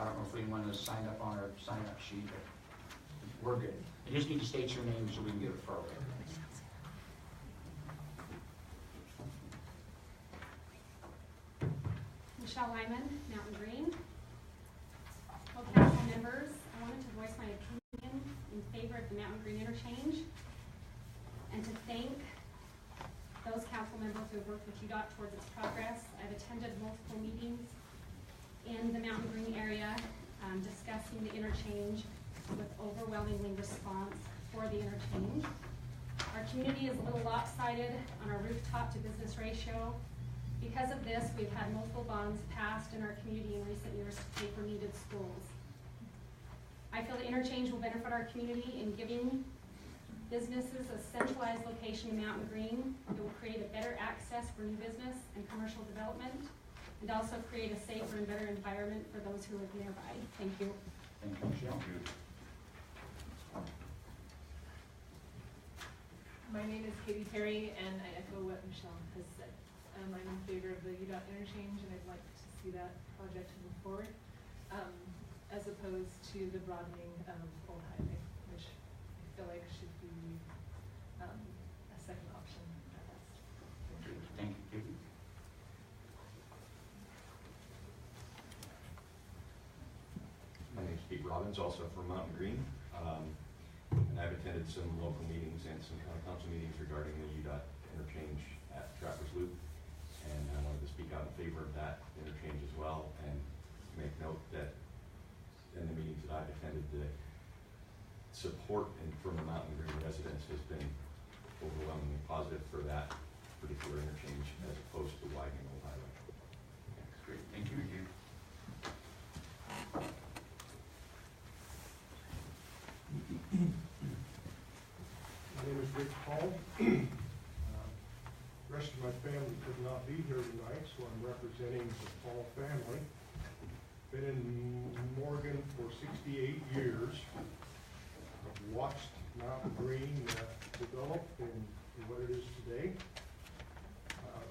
I don't know if anyone has signed up on our sign-up sheet, but we're good. You just need to state your name so we can get it forward. Michelle Lyman, Mountain Green. Well, council members, I wanted to voice my opinion in favor of the Mountain Green interchange and to thank those council members who have worked with UDOT towards its progress. I've attended multiple meetings in the Mountain Green area discussing the interchange with overwhelmingly response for the interchange. Our community is a little lopsided on our rooftop to business ratio. Because of this, we've had multiple bonds passed in our community in recent years to pay for needed schools. I feel the interchange will benefit our community in giving businesses a centralized location in Mountain Green. It will create a better access for new business and commercial development, and also create a safer and better environment for those who live nearby. Thank you. Thank you, Michelle. My name is Katie Perry, and I echo what Michelle has said. I'm in favor of the UDOT interchange, and I'd like to see that project move forward, as opposed to the broadening of Old Highway, which I feel like should be a second option at best. Thank you, Katie. My name is Pete Robbins, also from Mountain Green, and I've attended some local meetings and some county council meetings regarding the UDOT interchange at Trappers Loop. And I wanted to speak out in favor of that interchange as well, and make note that in the meetings that I've attended, the support from the Mountain Green residents has been overwhelmingly positive for that particular interchange as opposed to widening Old Highway. That's great. Thank you. My name is Rick Paul. The rest of my family could not be here tonight, so I'm representing the Paul family. Been in Morgan for 68 years. I've watched Mountain Green develop into what it is today.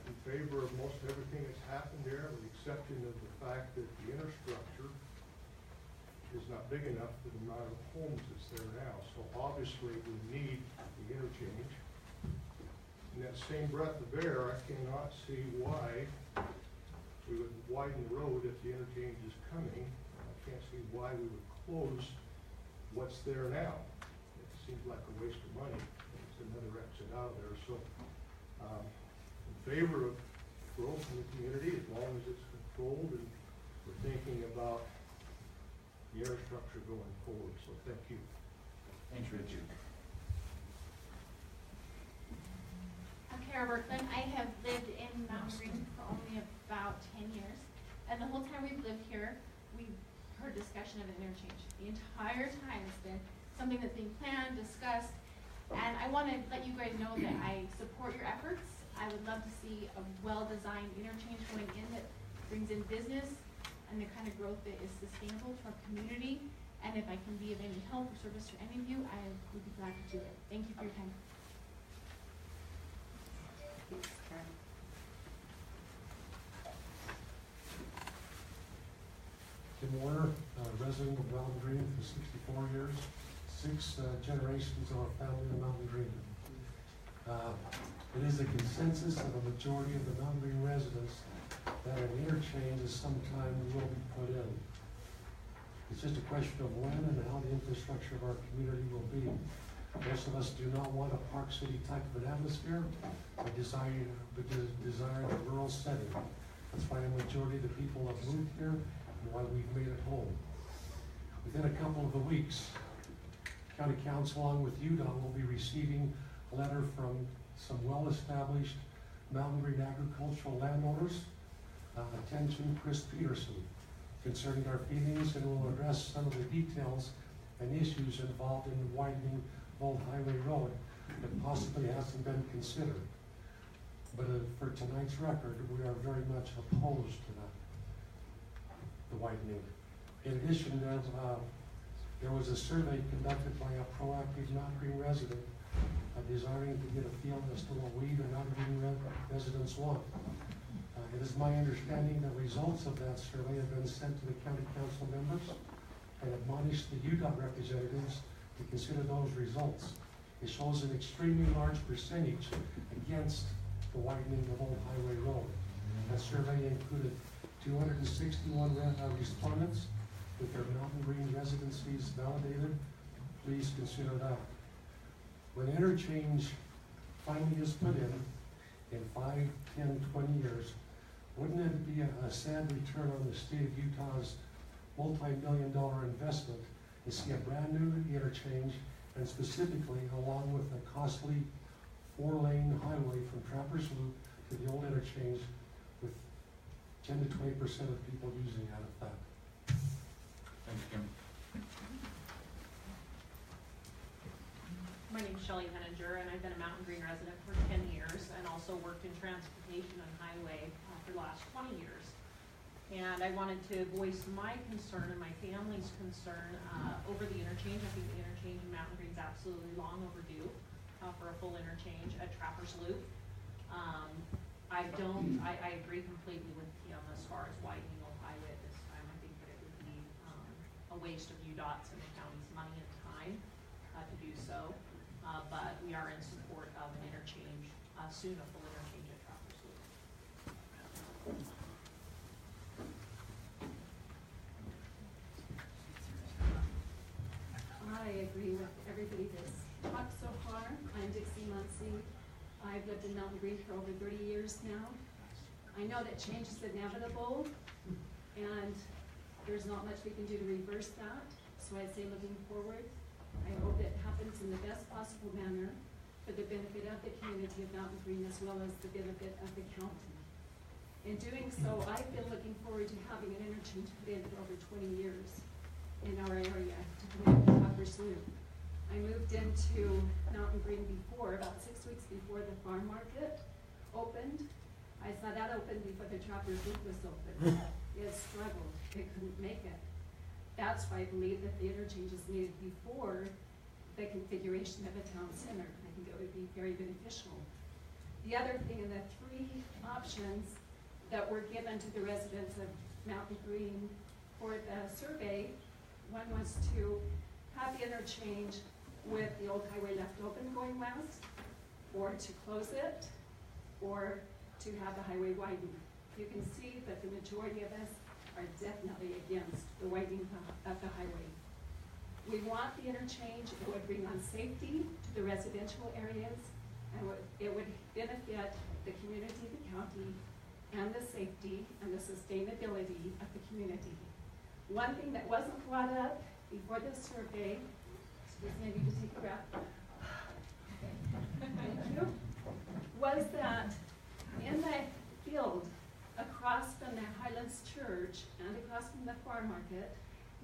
In favor of most everything that's happened there, with the exception of the fact that the infrastructure is not big enough for the amount of homes that's there now. So obviously we need the interchange. In that same breath of air, I cannot see why we would widen the road if the interchange is coming. I can't see why we would close what's there now. It seems like a waste of money. It's another exit out of there. So in favor of growth in the community, as long as it's controlled and we're thinking about the infrastructure going forward. So thank you. Thanks, Richard. I'm Kara Berkman. I have lived in Mountain Green for only about 10 years. And the whole time we've lived here, we've heard discussion of an interchange. The entire time it's been something that's being planned, discussed. And I want to let you guys know that I support your efforts. I would love to see a well-designed interchange going in that brings in business and the kind of growth that is sustainable to our community. And if I can be of any help or service to any of you, I would be glad to do it. Thank you for your time. Tim Warner, resident of Mountain Green for 64 years, 6 generations of our family in Mountain Green. It is a consensus of a majority of the Mountain Green residents that an interchange is sometime will be put in. It's just a question of when and how the infrastructure of our community will be. Most of us do not want a Park City type of an atmosphere, but desire a rural setting. That's why a majority of the people have moved here and why we've made it home. Within a couple of weeks, County Council, along with UDOT, will be receiving a letter from some well-established Mountain Green agricultural landowners, attention Chris Peterson, concerning our feelings, and will address some of the details and issues involved in widening Old Highway Road that possibly hasn't been considered. But for tonight's record, we are very much opposed to that, the widening. In addition, there was a survey conducted by a proactive Mountain Green resident desiring to get a feel as to what we, the Mountain Green residents, want. It is my understanding that results of that survey have been sent to the county council members and admonish the UDOT representatives to consider those results. It shows an extremely large percentage against the widening of Old Highway Road. That survey included 261 respondents with their Mountain Green residencies validated. Please consider that. When interchange finally is put in 5, 10, 20 years, wouldn't it be a sad return on the state of Utah's multi-million-dollar investment to see a brand new interchange, and specifically along with a costly 4-lane highway from Trappers Loop to the old interchange with 10 to 20% of people using out of that? Thanks, Kim. My name's Shelley Henninger, and I've been a Mountain Green resident for 10 years and also worked in transportation and highway for the last 20 years. And I wanted to voice my concern and my family's concern over the interchange. I think the interchange in Mountain Green is absolutely long overdue for a full interchange at Trappers Loop. I agree completely with Kim as far as widening Old Highway at this time. I think that it would be a waste of UDOT's and the county's money and time to do so. But we are in support of an interchange, soon a full interchange at Trappers Loop. I agree with everybody that's talked so far. I'm Dixie Muncie. I've lived in Mountain Green for over 30 years now. I know that change is inevitable, and there's not much we can do to reverse that. So I'd say looking forward, I hope it happens in the best possible manner for the benefit of the community of Mountain Green as well as the benefit of the county. In doing so, I've been looking forward to having an interchange put in for over 20 years in our area to connect the Trappers Loop. I moved into Mountain Green about 6 weeks before the farm market opened. I saw that open before the Trappers Loop was open. It struggled, it couldn't make it. That's why I believe that the interchange is needed before the configuration of a town center. I think it would be very beneficial. The other thing, in the 3 options that were given to the residents of Mountain Green for the survey, one was to have the interchange with the old highway left open going west, or to close it, or to have the highway widened. You can see that the majority of us are definitely against the widening of the highway. We want the interchange. It would bring on safety to the residential areas, and it would benefit the community, the county, and the safety and the sustainability of the community. One thing that wasn't brought up before this survey, maybe to take a breath, thank you, was that in the field across from the Highlands Church and across from the farm market,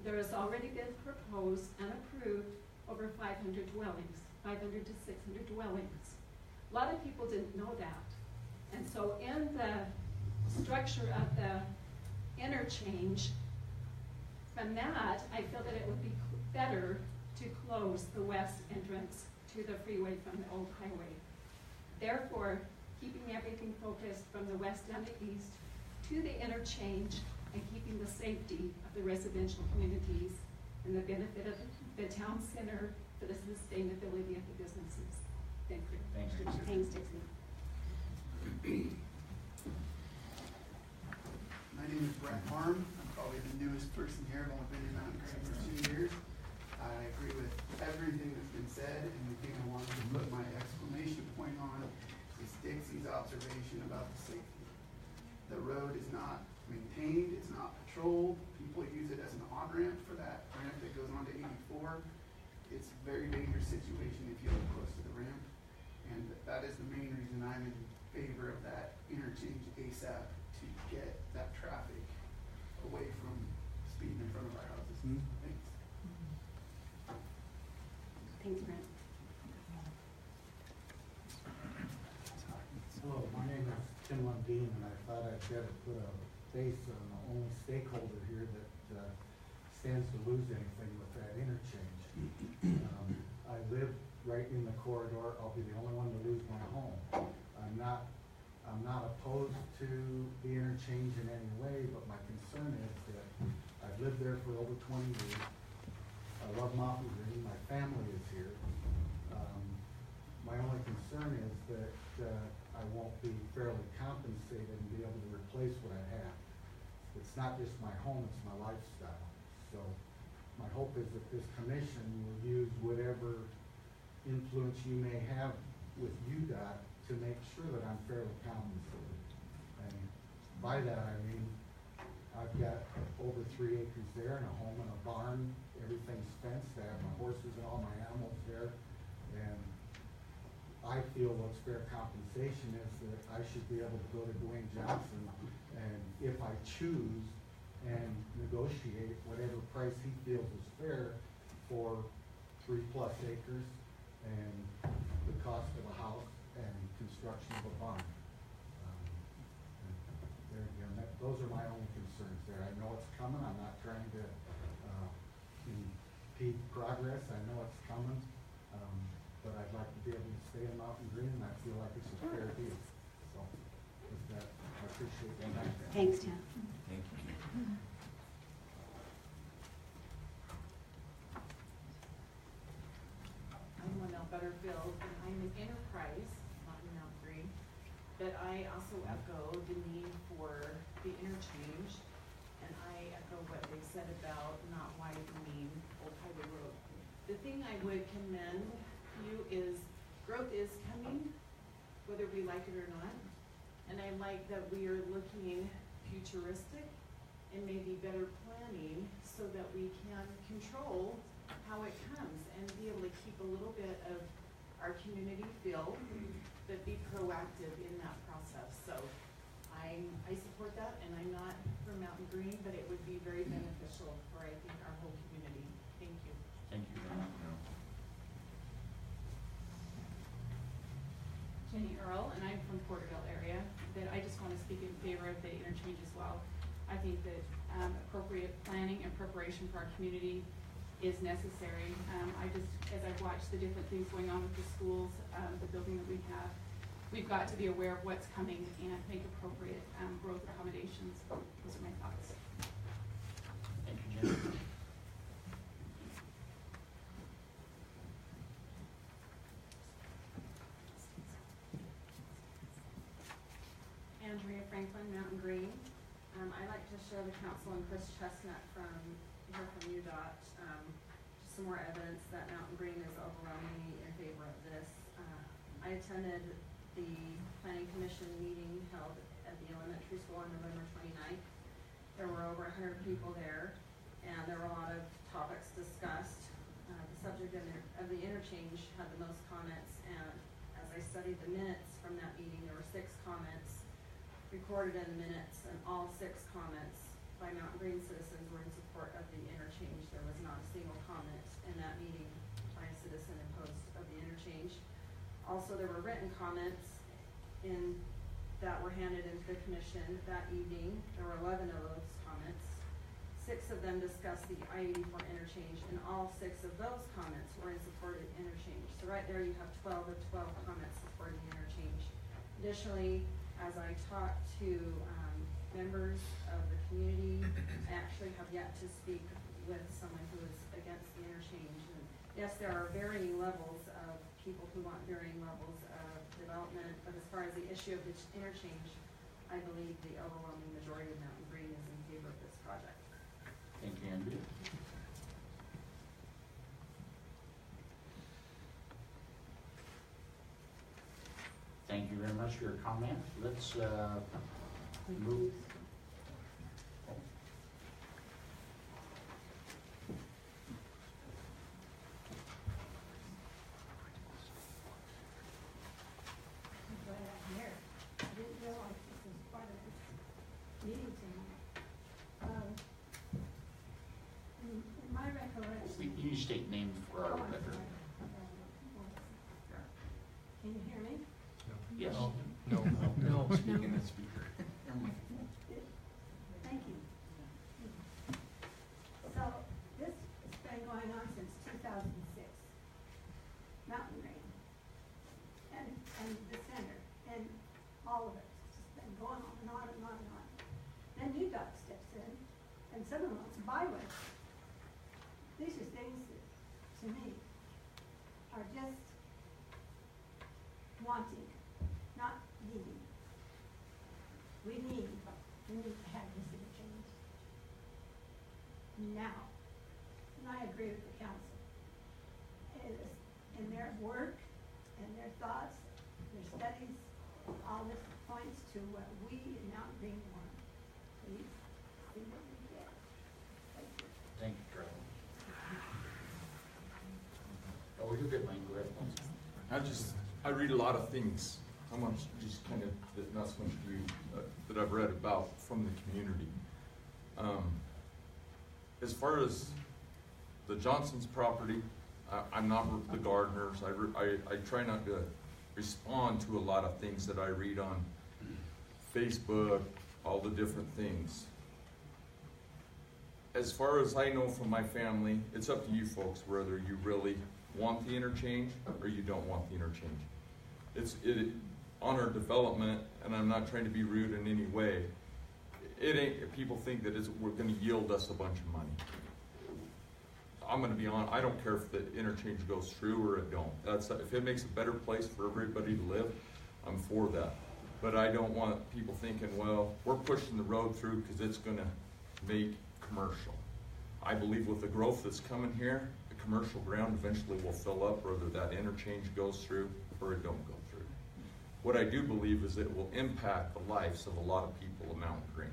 there has already been proposed and approved over 500 dwellings, 500 to 600 dwellings. A lot of people didn't know that. And so in the structure of the interchange, from that, I feel that it would be better to close the west entrance to the freeway from the old highway. Therefore, keeping everything focused from the west and the east to the interchange and keeping the safety of the residential communities and the benefit of the town center for the sustainability of the businesses. Thank you. Thanks, Dixie. Thanks, Dixie. My name is Brett Harm. I'm probably the newest person here. I've only been in Mountain Green for 2 years. I agree with everything that's been said, and the thing I wanted to put my exclamation point on is Dixie's observation about the safety. The road is not maintained, it's not patrolled. People use it as an on-ramp for that ramp that goes on to 84. It's a very dangerous situation if you live close to the ramp, and that is the main reason I'm in favor of that interchange ASAP, to get that traffic away from speeding in front of our houses. Thanks. Thanks, Brent. Hello, my name is Tim Lundeen, and I thought I'd better put a face on the only stakeholder here that stands to lose anything with that interchange. I live right in the corridor. I'll be the only one to lose my home. I'm not I'm not opposed to the interchange in any way, but my concern is that I've lived there for over 20 years. I love Mountain Green, my family is here. My only concern is that I won't be fairly compensated and be able to replace what I have. It's not just my home, it's my lifestyle. So my hope is that this commission will use whatever influence you may have with UDOT to make sure that I'm fairly compensated. And by that I mean, I've got over 3 acres there and a home and a barn. Everything's fenced. I have my horses and all my animals there. And I feel what's fair compensation is that I should be able to go to Dwayne Johnson and if I choose and negotiate whatever price he feels is fair for 3+ acres and the cost of a house and construction of a barn. And there again, those are my only concerns there. I know it's coming. I'm not trying to impede progress. I know it's coming. But I'd like to be able to stay in Mountain Green, and I feel like it's a fair deal. So with that, I appreciate your time. Thanks, Tim. Thank you. I'm Linnell Butterfield, and I'm an enterprise, not in Mount Green, but I also echo the need for the interchange, and I echo what they said about not widening Old Highway Road. The thing I would commend you is growth is coming, whether we like it or not, and I like that we are looking futuristic and maybe better planning so that we can control how it comes and be able to keep a little bit of our community feel, but be proactive in that process. So I support that, and I'm not from Mountain Green, but it would be very beneficial for, I think, our whole community. Thank you. Thank you, Dana. Jenny Earl, and I'm from Porterville area, that I just want to speak in favor of the interchange as well. I think that appropriate planning and preparation for our community is necessary. As I've watched the different things going on with the schools, the building that we have, we've got to be aware of what's coming and make appropriate growth accommodations. Those are my thoughts. Thank you, Jen. Andrea Franklin, Mountain Green. I'd like to show the council and Chris Chesstnut from UDOT just some more evidence that Mountain Green is overwhelmingly in favor of this. I attended the Planning Commission meeting held at the elementary school on November 29th. There were over 100 people there, and there were a lot of topics discussed. The subject of the interchange had the most comments, and as I studied the minutes from that meeting, there were 6 comments recorded in the minutes, and all 6 comments by Mountain Green citizens were in support of the interchange. There was not a single comment in that meeting by a citizen opposed of the interchange. Also, there were written comments that were handed into the commission that evening. There were 11 of those comments. 6 of them discussed the I-84 interchange, and all 6 of those comments were in support of the interchange. So right there you have 12 of 12 comments supporting the interchange. Additionally, as I talked to members of the community, I actually have yet to speak with someone who is against the interchange. And yes, there are varying levels of people who want varying levels of development, but as far as the issue of the interchange, I believe the overwhelming majority of Mountain Green is in favor of this project. Thank you, Andrea. Thank you very much for your comment. Let's move. You state name for our record. Can you hear me? Yes. No, speaking as speaker. Thank you. So, this has been going on since 2006. Mountain Green. And the center, and all of it. someone wants to buy one. These are things that, to me, are just wanting, not needing. We need to have this interchange now. And I agree with the council. It is in their work and their thoughts, their studies, all this points to what we in Mountain Green want. Please, see what we get. Thank you. Thank you, Carolyn. Oh, you're good, Wayne, go ahead. I read a lot of things. How much, just kind of, not so much you, that I've read about from the community. As far as the Johnson's property, I'm not with the gardeners. I try not to respond to a lot of things that I read on Facebook, all the different things. As far as I know from my family, it's up to you folks whether you really want the interchange or you don't want the interchange. It's on our development, and I'm not trying to be rude in any way. It ain't. People think that we're going to yield us a bunch of money. I'm going to be honest. I don't care if the interchange goes through or it don't. If it makes a better place for everybody to live, I'm for that. But I don't want people thinking, well, we're pushing the road through because it's going to make commercial. I believe with the growth that's coming here, the commercial ground eventually will fill up, whether that interchange goes through or it don't go through. What I do believe is it will impact the lives of a lot of people in Mountain Green.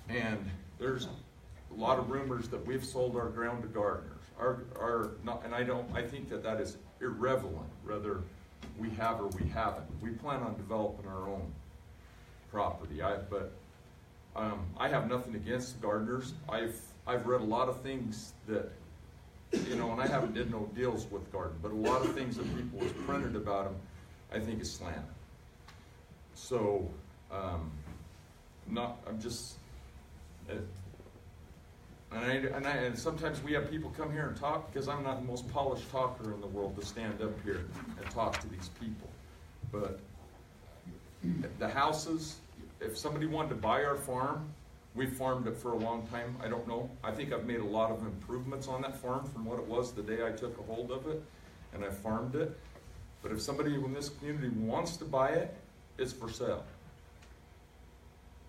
And there's a lot of rumors that we've sold our ground to gardeners. I think that is irrelevant, whether we have or we haven't. We plan on developing our own property. I have nothing against the gardeners. I've read a lot of things that, and I haven't did no deals with garden, but a lot of things that people have printed about them, I think is slanted. So, and sometimes we have people come here and talk because I'm not the most polished talker in the world to stand up here and talk to these people. But the houses, if somebody wanted to buy our farm, we farmed it for a long time. I don't know. I think I've made a lot of improvements on that farm from what it was the day I took a hold of it and I farmed it. But if somebody in this community wants to buy it, it's for sale.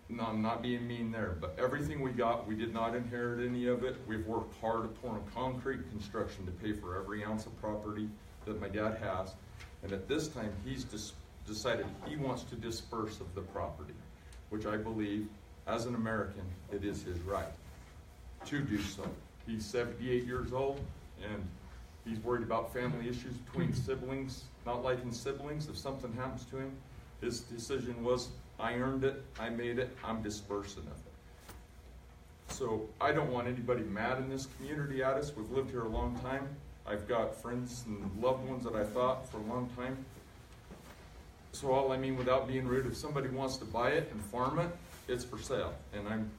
No, I'm not being mean there, but everything we got, we did not inherit any of it. We've worked hard at pouring concrete construction to pay for every ounce of property that my dad has. And at this time, he's decided he wants to disperse of the property, which I believe, as an American, it is his right to do so. He's 78 years old, and he's worried about family issues between siblings, not liking siblings. If something happens to him, his decision was, I earned it, I made it, I'm dispersing of it. So I don't want anybody mad in this community at us. We've lived here a long time. I've got friends and loved ones that I thought for a long time. So without being rude, if somebody wants to buy it and farm it, it's for sale. And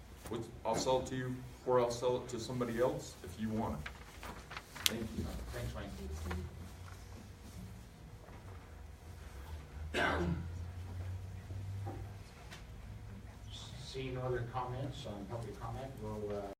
I'll sell it to you, or I'll sell it to somebody else if you want it. Thank you. Thanks, Wayne. Seeing no other comments on public comment, we'll